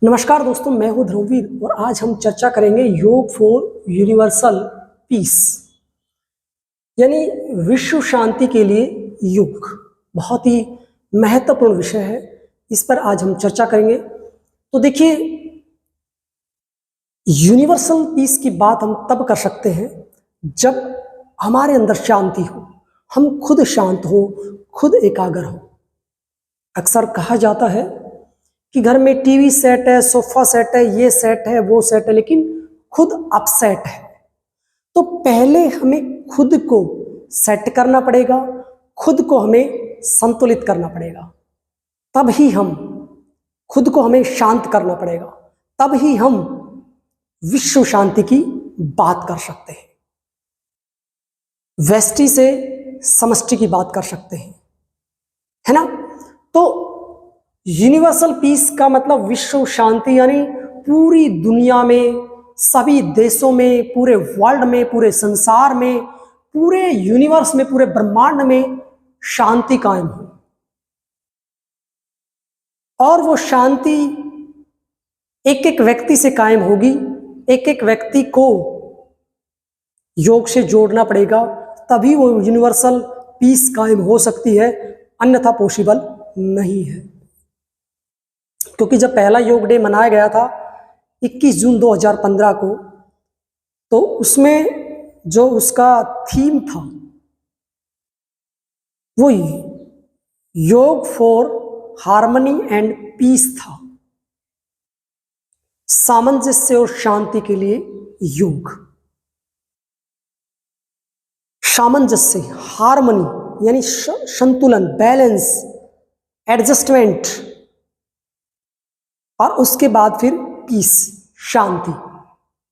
नमस्कार दोस्तों, मैं हूं ध्रुवीर और आज हम चर्चा करेंगे योग फॉर यूनिवर्सल पीस यानी विश्व शांति के लिए योग। बहुत ही महत्वपूर्ण विषय है, इस पर आज हम चर्चा करेंगे। तो देखिए, यूनिवर्सल पीस की बात हम तब कर सकते हैं जब हमारे अंदर शांति हो, हम खुद शांत हो, खुद एकाग्र हो। अक्सर कहा जाता है कि घर में टीवी सेट है, सोफा सेट है, ये सेट है, वो सेट है, लेकिन खुद अपसेट है। तो पहले हमें खुद को सेट करना पड़ेगा, खुद को हमें संतुलित करना पड़ेगा, तब ही हम खुद को हमें शांत करना पड़ेगा, तब ही हम विश्व शांति की बात कर सकते हैं, व्यष्टि से समष्टि की बात कर सकते हैं, है ना। तो यूनिवर्सल पीस का मतलब विश्व शांति, यानी पूरी दुनिया में, सभी देशों में, पूरे वर्ल्ड में, पूरे संसार में, पूरे यूनिवर्स में, पूरे ब्रह्मांड में शांति कायम हो। और वो शांति एक एक व्यक्ति से कायम होगी। एक एक व्यक्ति को योग से जोड़ना पड़ेगा, तभी वो यूनिवर्सल पीस कायम हो सकती है, अन्यथा पॉसिबल नहीं है। क्योंकि जब पहला योग डे मनाया गया था 21 जून 2015 को, तो उसमें जो उसका थीम था वो योग फॉर हार्मनी एंड पीस था, सामंजस्य और शांति के लिए योग। सामंजस्य, हार्मनी यानी संतुलन, बैलेंस, एडजस्टमेंट, और उसके बाद फिर पीस, शांति,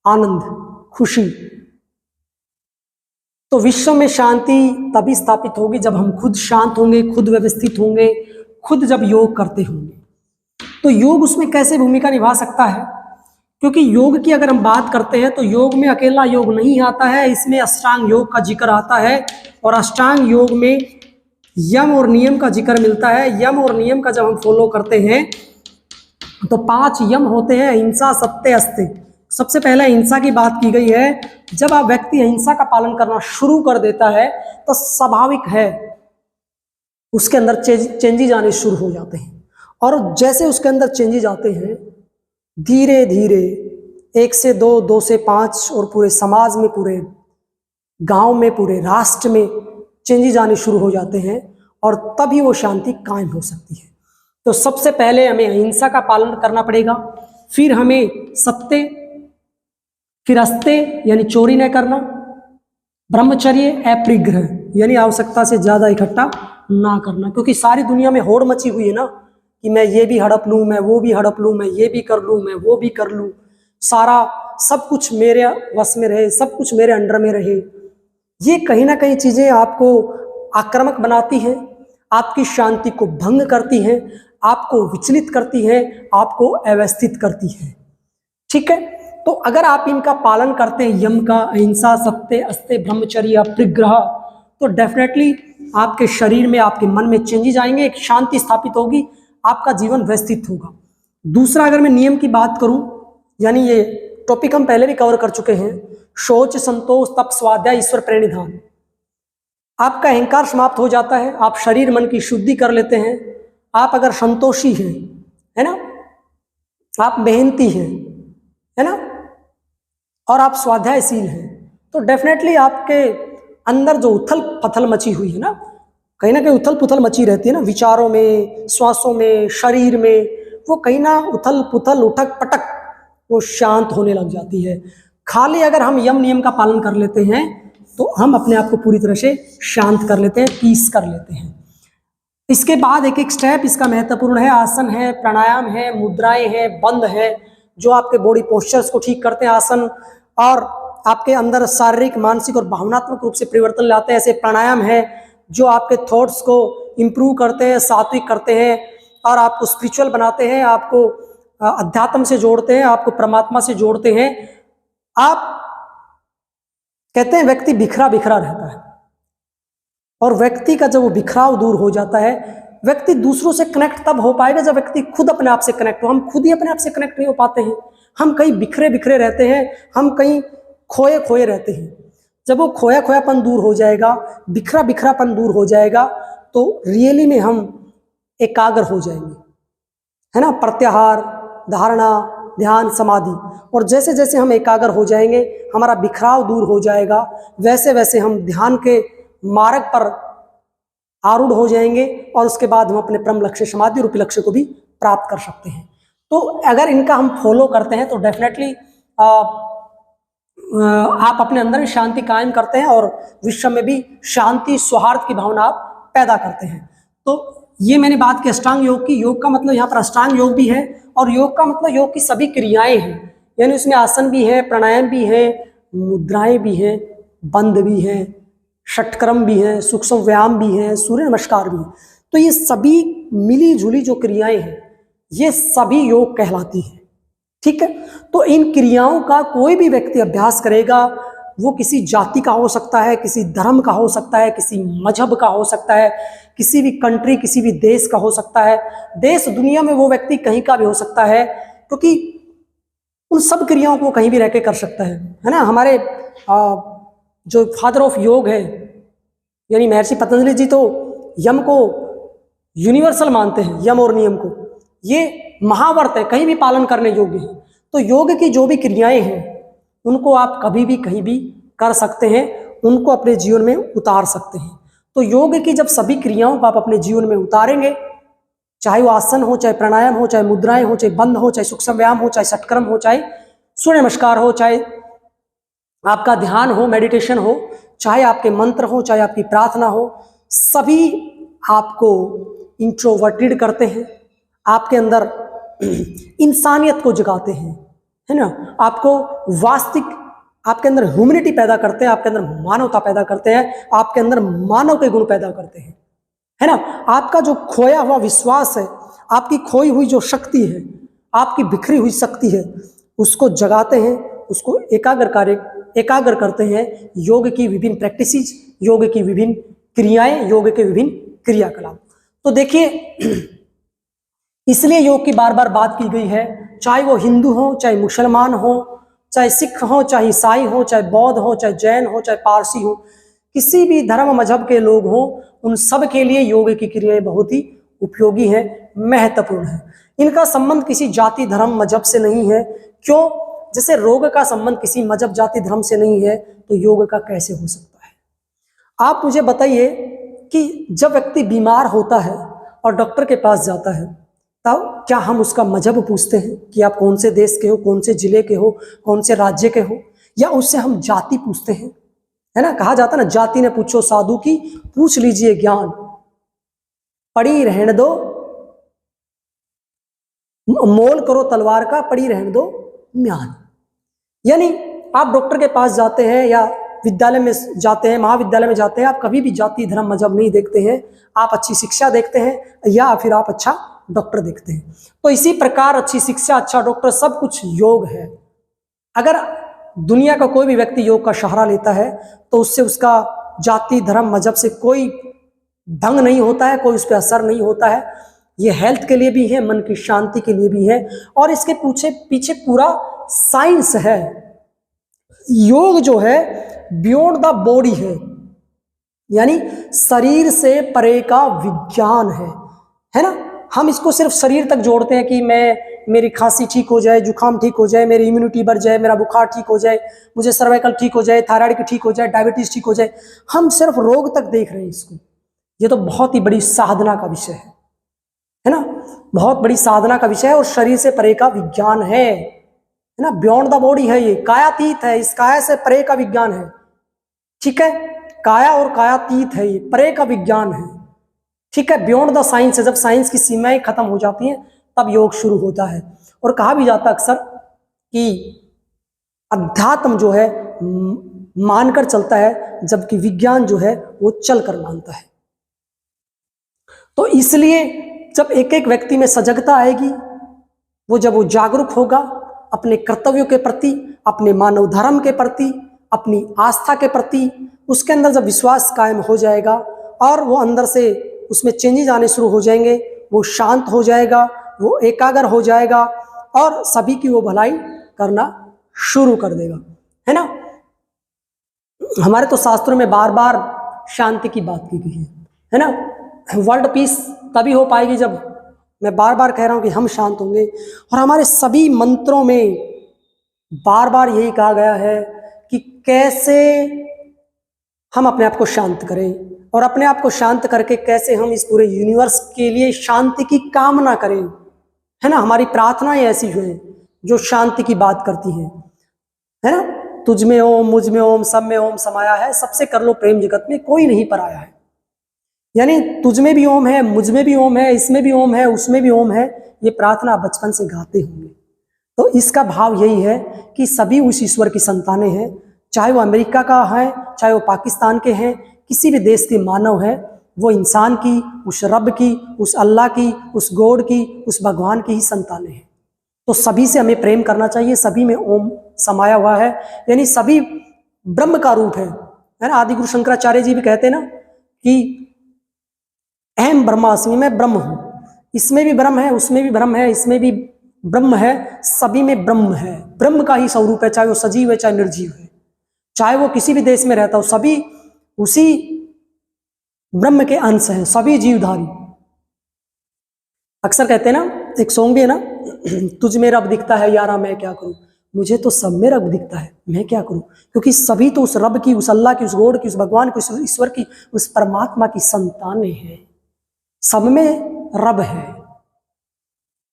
आनंद, खुशी। तो विश्व में शांति तभी स्थापित होगी जब हम खुद शांत होंगे, खुद व्यवस्थित होंगे, खुद जब योग करते होंगे। तो योग उसमें कैसे भूमिका निभा सकता है? क्योंकि योग की अगर हम बात करते हैं तो योग में अकेला योग नहीं आता है, इसमें अष्टांग योग का जिक्र आता है। और अष्टांग योग में यम और नियम का जिक्र मिलता है। यम और नियम का जब हम फॉलो करते हैं तो 5 यम होते हैं, अहिंसा, सत्य, अस्त्य। सबसे पहले अहिंसा की बात की गई है। जब आप व्यक्ति अहिंसा का पालन करना शुरू कर देता है तो स्वाभाविक है उसके अंदर चेंजेस आने शुरू हो जाते हैं। और जैसे उसके अंदर चेंजेस आते हैं, धीरे धीरे 1 से 2, 2 से 5, और पूरे समाज में, पूरे गांव में, पूरे राष्ट्र में चेंजेस आने शुरू हो जाते हैं, और तभी वो शांति कायम हो सकती है। तो सबसे पहले हमें अहिंसा का पालन करना पड़ेगा, फिर हमें सत्य, फिर अस्त्य यानी चोरी न करना, ब्रह्मचर्य, अपरिग्रह यानी आवश्यकता से ज्यादा इकट्ठा ना करना। क्योंकि सारी दुनिया में होड़ मची हुई है ना, कि मैं ये भी हड़प लूं, मैं वो भी हड़प लूं, मैं ये भी कर लूं, मैं वो भी कर लूं, सारा सब कुछ मेरे वश में रहे, सब कुछ मेरे अंडर में रहे। ये कहीं ना कहीं चीजें आपको आक्रामक बनाती हैं, आपकी शांति को भंग करती हैं, आपको विचलित करती है, आपको अव्यवस्थित करती है। ठीक है, तो अगर आप इनका पालन करते हैं, यम का, अहिंसा, सत्य, अस्त्य, ब्रह्मचर्य, अपरिग्रह, तो डेफिनेटली आपके शरीर में, आपके मन में चेंजेस आएंगे, एक शांति स्थापित होगी, आपका जीवन व्यवस्थित होगा। दूसरा, अगर मैं नियम की बात करूं, यानी ये टॉपिक हम पहले भी कवर कर चुके हैं, शौच, संतोष, तप, स्वाध्याय, ईश्वर प्रणिधान। आपका अहंकार समाप्त हो जाता है, आप शरीर मन की शुद्धि कर लेते हैं। आप अगर संतोषी हैं, है ना, आप मेहनती हैं, है ना, और आप स्वाध्यायशील हैं, तो डेफिनेटली आपके अंदर जो उथल पथल मची हुई है ना कहीं उथल पुथल मची रहती है ना, विचारों में, श्वासों में, शरीर में, वो कहीं ना उथल पुथल, उठक पटक, वो शांत होने लग जाती है। खाली अगर हम यम नियम का पालन कर लेते हैं तो हम अपने आप को पूरी तरह से शांत कर लेते हैं, पीस कर लेते हैं। इसके बाद एक एक स्टेप इसका महत्वपूर्ण है। आसन है, प्राणायाम है, मुद्राएं हैं, बंद है, जो आपके बॉडी पोस्चर्स को ठीक करते हैं आसन, और आपके अंदर शारीरिक, मानसिक और भावनात्मक रूप से परिवर्तन लाते हैं। ऐसे प्राणायाम है जो आपके थॉट्स को इम्प्रूव करते हैं, सात्विक करते हैं, और आपको स्पिरिचुअल बनाते हैं, आपको अध्यात्म से जोड़ते हैं, आपको परमात्मा से जोड़ते हैं। आप कहते हैं व्यक्ति बिखरा बिखरा रहता है, और व्यक्ति का जब वो बिखराव दूर हो जाता है, व्यक्ति दूसरों से कनेक्ट तब हो पाएगा जब व्यक्ति खुद अपने आप से कनेक्ट हो। हम खुद ही अपने आप से कनेक्ट नहीं हो पाते हैं, हम कहीं बिखरे बिखरे रहते हैं, हम कहीं खोए खोए रहते हैं। जब वो खोया खोयापन दूर हो जाएगा, बिखरा बिखरापन दूर हो जाएगा, तो रियली में हम एकाग्र हो जाएंगे, है ना। प्रत्याहार, धारणा, ध्यान, समाधि, और जैसे जैसे हम एकाग्र हो जाएंगे, हमारा बिखराव दूर हो जाएगा, वैसे वैसे हम ध्यान के मार्ग पर आरूढ़ हो जाएंगे, और उसके बाद हम अपने परम लक्ष्य समाधि रूपी लक्ष्य को भी प्राप्त कर सकते हैं। तो अगर इनका हम फॉलो करते हैं तो डेफिनेटली आप अपने अंदर भी शांति कायम करते हैं और विश्व में भी शांति सौहार्द की भावना आप पैदा करते हैं। तो ये मैंने बात की अष्टांग योग की। योग का मतलब यहाँ पर अष्टांग योग भी है, और योग का मतलब योग की सभी क्रियाएं हैं, यानी उसमें आसन भी है, प्राणायाम भी है, मुद्राएं भी हैं, बंद भी हैं, षटक्रम भी हैं, सूक्ष्म व्यायाम भी हैं, सूर्य नमस्कार भी है। तो ये सभी मिली जुली जो क्रियाएं हैं, ये सभी योग कहलाती हैं, ठीक है। तो इन क्रियाओं का कोई भी व्यक्ति अभ्यास करेगा, वो किसी जाति का हो सकता है, किसी धर्म का हो सकता है, किसी मजहब का हो सकता है, किसी भी कंट्री, किसी भी देश का हो सकता है, देश दुनिया में वो व्यक्ति कहीं का भी हो सकता है, क्योंकि उन सब क्रियाओं को कहीं भी रह के कर सकता है ना। हमारे जो फादर ऑफ योग है, यानी महर्षि पतंजलि जी, तो यम को यूनिवर्सल मानते हैं, यम और नियम को, ये महाव्रत है, कहीं भी पालन करने योग्य है। तो योग की जो भी क्रियाएं हैं, उनको आप कभी भी कहीं भी कर सकते हैं, उनको अपने जीवन में उतार सकते हैं। तो योग की जब सभी क्रियाओं को आप अपने जीवन में उतारेंगे, चाहे वो आसन हो, चाहे प्राणायाम हो, चाहे मुद्राएं हो, चाहे बंद हो, चाहे सूक्ष्म व्यायाम हो, चाहे षटक्रम हो, चाहे सूर्य नमस्कार हो, चाहे आपका ध्यान हो, मेडिटेशन हो, चाहे आपके मंत्र हो, चाहे आपकी प्रार्थना हो, सभी आपको इंट्रोवर्टेड करते हैं, आपके अंदर इंसानियत को जगाते हैं, है ना। आपको वास्तविक, आपके अंदर ह्यूमैनिटी पैदा करते हैं, आपके अंदर मानवता पैदा करते हैं, आपके अंदर मानव के गुण पैदा करते हैं, है ना। आपका जो खोया हुआ विश्वास है, आपकी खोई हुई जो शक्ति है, आपकी बिखरी हुई शक्ति है, उसको जगाते हैं, उसको एकाग्र करते हैं। योग की विभिन्न प्रैक्टिसेस, योग की विभिन्न क्रियाएं, योग के विभिन्न क्रियाकलाप। तो देखिए, इसलिए योग की बार बार बात की गई है, चाहे वो हिंदू हो, चाहे मुसलमान हो, चाहे सिख हो, चाहे ईसाई हो, चाहे बौद्ध हो, चाहे जैन हो, चाहे पारसी हो, किसी भी धर्म मजहब के लोग हो, उन सब के लिए योग की क्रियाएं बहुत ही उपयोगी हैं, महत्वपूर्ण है। इनका संबंध किसी जाति धर्म मजहब से नहीं है। क्यों? जैसे रोग का संबंध किसी मजहब जाति धर्म से नहीं है, तो योग का कैसे हो सकता है? आप मुझे बताइए कि जब व्यक्ति बीमार होता है और डॉक्टर के पास जाता है, तब क्या हम उसका मजहब पूछते हैं कि आप कौन से देश के हो, कौन से जिले के हो, कौन से राज्य के हो, या उससे हम जाति पूछते हैं? है ना, कहा जाता है ना, जाति ने पूछो साधु की, पूछ लीजिए ज्ञान, पड़ी रहने दो, मोल करो तलवार का, पड़ी रहने दो म्यान। यानी आप डॉक्टर के पास जाते हैं या विद्यालय में जाते हैं, महाविद्यालय में जाते हैं, आप कभी भी जाति धर्म मजहब नहीं देखते हैं, आप अच्छी शिक्षा देखते हैं या फिर आप अच्छा डॉक्टर देखते हैं। तो इसी प्रकार अच्छी शिक्षा, अच्छा डॉक्टर, सब कुछ योग है। अगर दुनिया का कोई भी व्यक्ति योग का सहारा लेता है तो उससे उसका जाति धर्म मजहब से कोई भंग नहीं होता है, कोई उस पर असर नहीं होता है। ये हेल्थ के लिए भी है, मन की शांति के लिए भी है, और इसके पीछे पूरा साइंस है। योग जो है बियॉन्ड द बॉडी है, यानी शरीर से परे का विज्ञान है ना। हम इसको सिर्फ शरीर तक जोड़ते हैं कि मेरी खांसी ठीक हो जाए, जुकाम ठीक हो जाए, मेरी इम्यूनिटी बढ़ जाए, मेरा बुखार ठीक हो जाए, मुझे सर्वाइकल ठीक हो जाए, थायराइड की ठीक हो जाए, डायबिटीज ठीक हो जाए। हम सिर्फ रोग तक देख रहे हैं इसको। ये तो बहुत ही बड़ी साधना का विषय है ना, बहुत बड़ी साधना का विषय है, और शरीर से परे का विज्ञान है ना। बियॉन्ड द बॉडी है, ये कायातीत है, इस काया से परे का विज्ञान है, ठीक है। काया और कायातीत है, ये परे का विज्ञान है, ठीक है। बियॉन्ड द साइंस है, जब साइंस की सीमाएं खत्म हो जाती हैं तब योग शुरू होता है। और कहा भी जाता अक्सर कि अध्यात्म जो है मानकर चलता है, जबकि विज्ञान जो है वो चलकर मानता है। तो इसलिए जब एक एक व्यक्ति में सजगता आएगी, जब वो जागरूक होगा अपने कर्तव्यों के प्रति, अपने मानव धर्म के प्रति, अपनी आस्था के प्रति, उसके अंदर जब विश्वास कायम हो जाएगा और वो अंदर से उसमें चेंजेस आने शुरू हो जाएंगे, वो शांत हो जाएगा, वो एकाग्र हो जाएगा और सभी की वो भलाई करना शुरू कर देगा, है ना। हमारे तो शास्त्रों में बार बार शांति की बात की गई है ना। वर्ल्ड पीस तभी हो पाएगी जब, मैं बार बार कह रहा हूं कि हम शांत होंगे, और हमारे सभी मंत्रों में बार बार यही कहा गया है कि कैसे हम अपने आप को शांत करें, और अपने आप को शांत करके कैसे हम इस पूरे यूनिवर्स के लिए शांति की कामना करें, है ना। हमारी प्रार्थनाएं ऐसी जो हैं जो शांति की बात करती हैं, है ना। तुझ में ओम, मुझ में ओम, सब में ओम समाया है, सबसे कर लो प्रेम जगत में, कोई नहीं पराया है। यानी तुझ में भी ओम है, मुझ में भी ओम है, इसमें भी ओम है, उसमें भी ओम है, ये प्रार्थना बचपन से गाते होंगे। तो इसका भाव यही है कि सभी उस ईश्वर की संतानें हैं, चाहे वो अमेरिका का है, चाहे वो पाकिस्तान के हैं, किसी भी देश के मानव है, वो इंसान की, उस रब की, उस अल्लाह की, उस गॉड की, उस भगवान की ही संतानें हैं। तो सभी से हमें प्रेम करना चाहिए, सभी में ओम समाया हुआ है, यानी सभी ब्रह्म का रूप है ना। आदि गुरु शंकराचार्य जी भी कहते हैं ना कि अहम ब्रह्मास्मि, मैं ब्रह्म हूं, इसमें भी ब्रह्म है, उसमें भी ब्रह्म है, इसमें भी ब्रह्म है, सभी में ब्रह्म है। ब्रह्म का ही स्वरूप है, चाहे वो सजीव है चाहे निर्जीव है, चाहे वो किसी भी देश में रहता हो, सभी उसी ब्रह्म के अंश हैं, सभी जीवधारी। अक्सर कहते हैं ना, एक सॉन्ग भी है ना, तुझ में रब दिखता है यारा मैं क्या करूं, मुझे तो सब में रब दिखता है मैं क्या करूं, क्योंकि सभी तो उस रब की, उस अल्लाह की, उस गॉड की, उस भगवान की, उस ईश्वर की, उस परमात्मा की संतानें हैं, सब में रब है।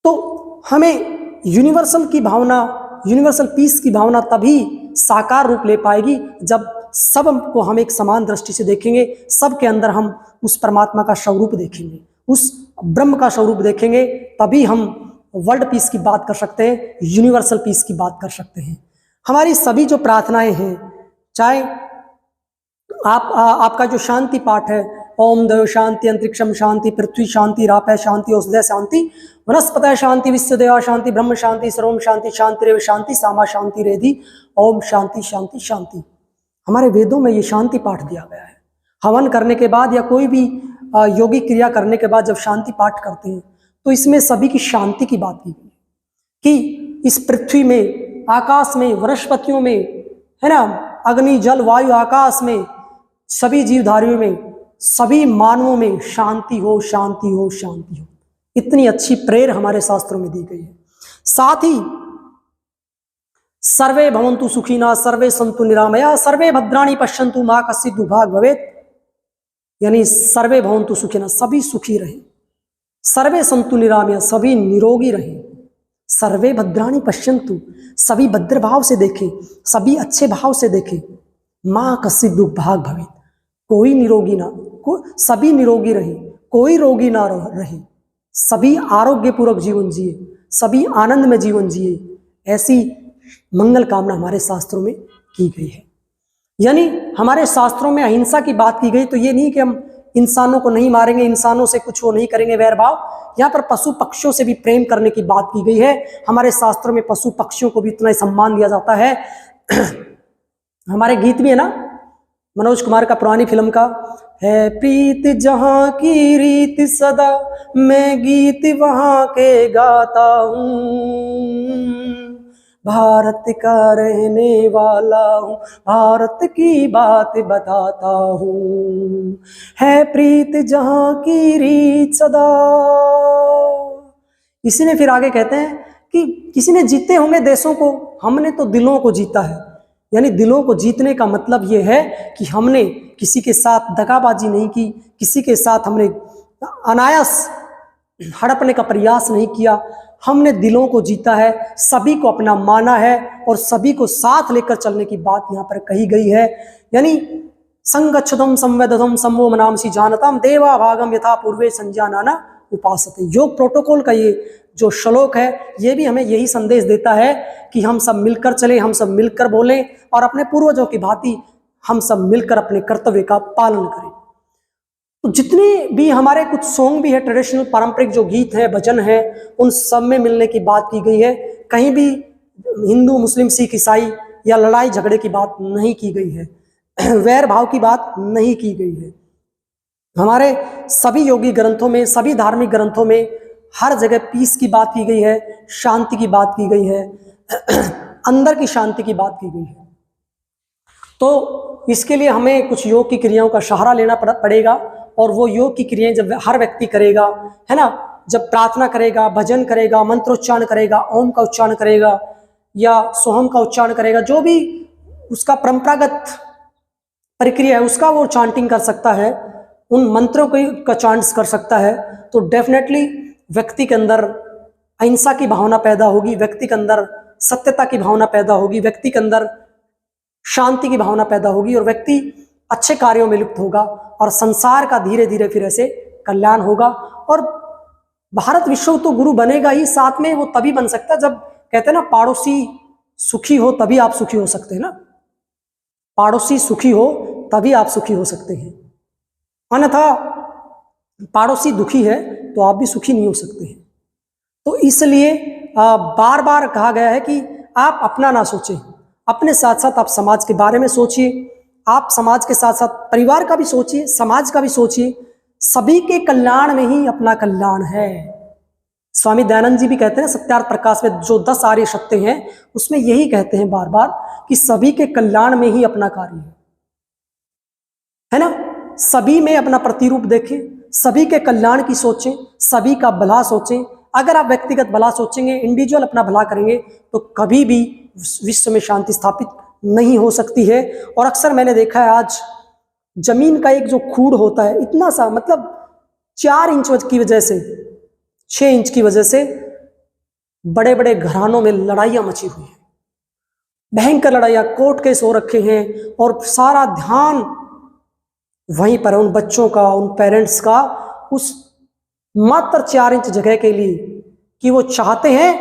तो हमें यूनिवर्सल की भावना, यूनिवर्सल पीस की भावना तभी साकार रूप ले पाएगी जब सब को हम एक समान दृष्टि से देखेंगे, सब के अंदर हम उस परमात्मा का स्वरूप देखेंगे, उस ब्रह्म का स्वरूप देखेंगे, तभी हम वर्ल्ड पीस की बात कर सकते हैं, यूनिवर्सल पीस की बात कर सकते हैं। हमारी सभी जो प्रार्थनाएं हैं, चाहे आपका जो शांति पाठ है, ओम देव शांति अंतरिक्षम शांति पृथ्वी शांति रापय शांति औषधय शांति वनस्पतय शांति विश्वदेवा शांति ब्रह्म शांति सर्वम शांति शांतिरेव शांति सामा शांति रेधि ओम शांति शांति शांति, हमारे वेदों में ये शांति पाठ दिया गया है। हवन करने के बाद या कोई भी योगिक क्रिया करने के बाद जब शांति पाठ करते हैं तो इसमें सभी की शांति की बात की गई कि इस पृथ्वी में, आकाश में, वनस्पतियों में, है ना, अग्नि जल वायु आकाश में, सभी जीवधारियों में, सभी मानवों में शांति हो, शांति हो, शांति हो। इतनी अच्छी प्रेयर हमारे शास्त्रों में दी गई है। साथ ही सर्वे भवन्तु सुखिनः सर्वे सन्तु निरामया सर्वे भद्राणि पश्यन्तु मा कश्चित् दुर्भाग् भवेत्, यानी सर्वे भवन्तु सुखिनः, सभी सुखी रहे, सर्वे सन्तु निरामया, सभी निरोगी रहे, सर्वे भद्राणि पश्यन्तु, सभी भद्र भाव से देखें, सभी अच्छे भाव से देखें, मा कश्चित् दुर्भाग् भवेत्, कोई निरोगी ना, सभी निरोगी रहे, कोई रोगी ना रहे, सभी आरोग्यपूर्वक जीवन जिए, सभी आनंद में जीवन जिए, ऐसी मंगल कामना हमारे शास्त्रों में की गई है। यानी हमारे शास्त्रों में अहिंसा की बात की गई, तो ये नहीं कि हम इंसानों को नहीं मारेंगे, इंसानों से कुछ वो नहीं करेंगे वैर भाव, यहाँ पर पशु पक्षियों से भी प्रेम करने की बात की गई है। हमारे शास्त्रों में पशु पक्षियों को भी इतना ही सम्मान दिया जाता है। हमारे गीत भी है ना, मनोज कुमार का पुरानी फिल्म का है, प्रीत जहां की रीत सदा मैं गीत वहां के गाता हूँ, भारत का रहने वाला हूँ, भारत की बात बताता हूँ, है प्रीत जहां की रीत सदा। इसी ने फिर आगे कहते हैं कि किसी ने जीते होंगे देशों को, हमने तो दिलों को जीता है। यानी दिलों को जीतने का मतलब ये है कि हमने किसी के साथ दगाबाजी नहीं की, किसी के साथ हमने अनायास हड़पने का प्रयास नहीं किया, हमने दिलों को जीता है, सभी को अपना माना है और सभी को साथ लेकर चलने की बात यहाँ पर कही गई है। यानी संगच्छदम संवेदम समो मनामसी जानतम देवा भागम यथा पूर्वे संजानाना उपासते। योग प्रोटोकॉल का ये जो श्लोक है, ये भी हमें यही संदेश देता है कि हम सब मिलकर चलें, हम सब मिलकर बोलें और अपने पूर्वजों की भांति हम सब मिलकर अपने कर्तव्य का पालन करें। तो जितने भी हमारे कुछ सॉन्ग भी है, ट्रेडिशनल पारंपरिक जो गीत है, भजन है, उन सब में मिलने की बात की गई है। कहीं भी हिंदू मुस्लिम सिख ईसाई या लड़ाई झगड़े की बात नहीं की गई है, वैर भाव की बात नहीं की गई है। हमारे सभी योगी ग्रंथों में, सभी धार्मिक ग्रंथों में हर जगह पीस की बात की गई है, शांति की बात की गई है, अंदर की शांति की बात की गई है। तो इसके लिए हमें कुछ योग की क्रियाओं का सहारा लेना पड़ेगा, और वो योग की क्रियाएं जब हर व्यक्ति करेगा, है ना, जब प्रार्थना करेगा, भजन करेगा, मंत्रोच्चारण करेगा, ओम का उच्चारण करेगा या सोहम का उच्चारण करेगा, जो भी उसका परंपरागत प्रक्रिया है उसका वो चांटिंग कर सकता है, उन मंत्रों का चांट्स कर सकता है, तो डेफिनेटली व्यक्ति के अंदर अहिंसा की भावना पैदा होगी, व्यक्ति के अंदर सत्यता की भावना पैदा होगी, व्यक्ति के अंदर शांति की भावना पैदा होगी, और व्यक्ति अच्छे कार्यों में लिप्त होगा, और संसार का धीरे धीरे फिर ऐसे कल्याण होगा। और भारत विश्व तो गुरु बनेगा ही, साथ में वो तभी बन सकता है जब, कहते हैं ना, पड़ोसी सुखी हो तभी आप सुखी हो सकते हैं ना, पड़ोसी सुखी हो तभी आप सुखी हो सकते हैं, अन्यथा पड़ोसी दुखी है तो आप भी सुखी नहीं हो सकते हैं। तो इसलिए बार बार कहा गया है कि आप अपना ना सोचें, अपने साथ साथ आप समाज के बारे में सोचिए, आप समाज के साथ साथ परिवार का भी सोचिए, समाज का भी सोचिए, सभी के कल्याण में ही अपना कल्याण है। स्वामी दयानंद जी भी कहते हैं सत्यार्थ प्रकाश में जो 10 आर्य सत्य हैं उसमें यही कहते हैं बार बार कि सभी के कल्याण में ही अपना कार्य है ना, सभी में अपना प्रतिरूप देखें, सभी के कल्याण की सोचें, सभी का भला सोचें। अगर आप व्यक्तिगत भला सोचेंगे, इंडिविजुअल अपना भला करेंगे, तो कभी भी विश्व में शांति स्थापित नहीं हो सकती है। और अक्सर मैंने देखा है आज जमीन का एक जो खूड़ होता है, इतना सा, मतलब 4 इंच की वजह से, 6 इंच की वजह से बड़े बड़े घरानों में लड़ाइयां मची हुई हैं, भयंकर लड़ाइयां, कोर्ट केस हो रखे हैं, और सारा ध्यान वहीं पर उन बच्चों का, उन पेरेंट्स का, उस मात्र 4 इंच जगह के लिए, कि वो चाहते हैं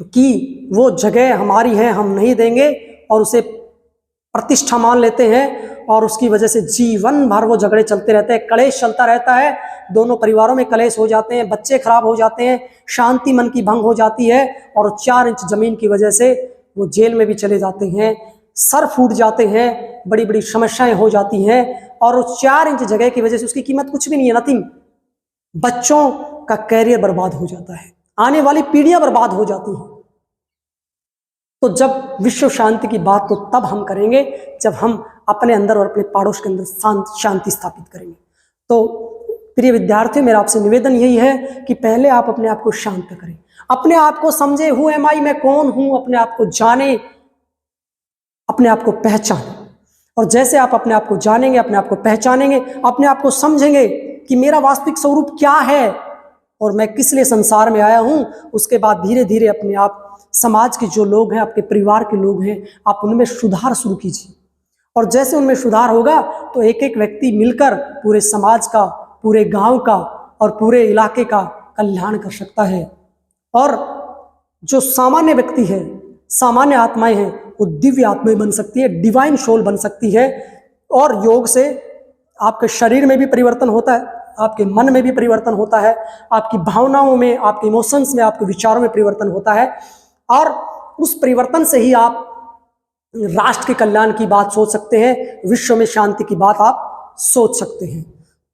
कि वो जगह हमारी है, हम नहीं देंगे, और उसे प्रतिष्ठा मान लेते हैं, और उसकी वजह से जीवन भर वो झगड़े चलते रहते हैं, कलेश चलता रहता है, दोनों परिवारों में कलेश हो जाते हैं, बच्चे खराब हो जाते हैं, शांति मन की भंग हो जाती है, और 4 इंच जमीन की वजह से वो जेल में भी चले जाते हैं, सर फूट जाते हैं, बड़ी बड़ी समस्याएं हो जाती हैं, और उस 4 इंच जगह की वजह से उसकी कीमत कुछ भी नहीं है, नथिंग। बच्चों का कैरियर बर्बाद हो जाता है, आने वाली पीढ़ियां बर्बाद हो जाती हैं। तो जब विश्व शांति की बात तो तब हम करेंगे जब हम अपने अंदर और अपने पड़ोस के अंदर शांति स्थापित करेंगे। तो प्रिय विद्यार्थियों, मेरा आपसे निवेदन यही है कि पहले आप अपने आप को शांत करें, अपने आप को समझे, हु एम आई, मैं कौन हूं, अपने आप को जाने, अपने आप को पहचाने। और जैसे आप अपने आप को जानेंगे, अपने आप को पहचानेंगे, अपने आप को समझेंगे कि मेरा वास्तविक स्वरूप क्या है और मैं किस लिए संसार में आया हूं, उसके बाद धीरे धीरे अपने आप समाज के जो लोग हैं, आपके परिवार के लोग हैं, आप उनमें सुधार शुरू कीजिए। और जैसे उनमें सुधार होगा तो एक एक व्यक्ति मिलकर पूरे समाज का, पूरे गांव का और पूरे इलाके का कल्याण कर सकता है। और जो सामान्य व्यक्ति है, सामान्य आत्माएं हैं, वो दिव्य आत्माएं बन सकती है, डिवाइन सोल बन सकती है। और योग से आपके शरीर में भी परिवर्तन होता है, आपके मन में भी परिवर्तन होता है, आपकी भावनाओं में, आपके इमोशंस में, आपके विचारों में परिवर्तन होता है, और उस परिवर्तन से ही आप राष्ट्र के कल्याण की बात सोच सकते हैं, विश्व में शांति की बात आप सोच सकते हैं।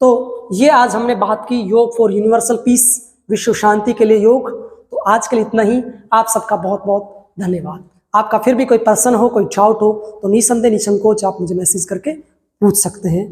तो ये आज हमने बात की योग फॉर यूनिवर्सल पीस, विश्व शांति के लिए योग। तो आज के लिए इतना ही। आप सबका बहुत बहुत धन्यवाद। आपका फिर भी कोई प्रश्न हो, कोई डाउट हो तो निसंदेह निसंकोच आप मुझे मैसेज करके पूछ सकते हैं।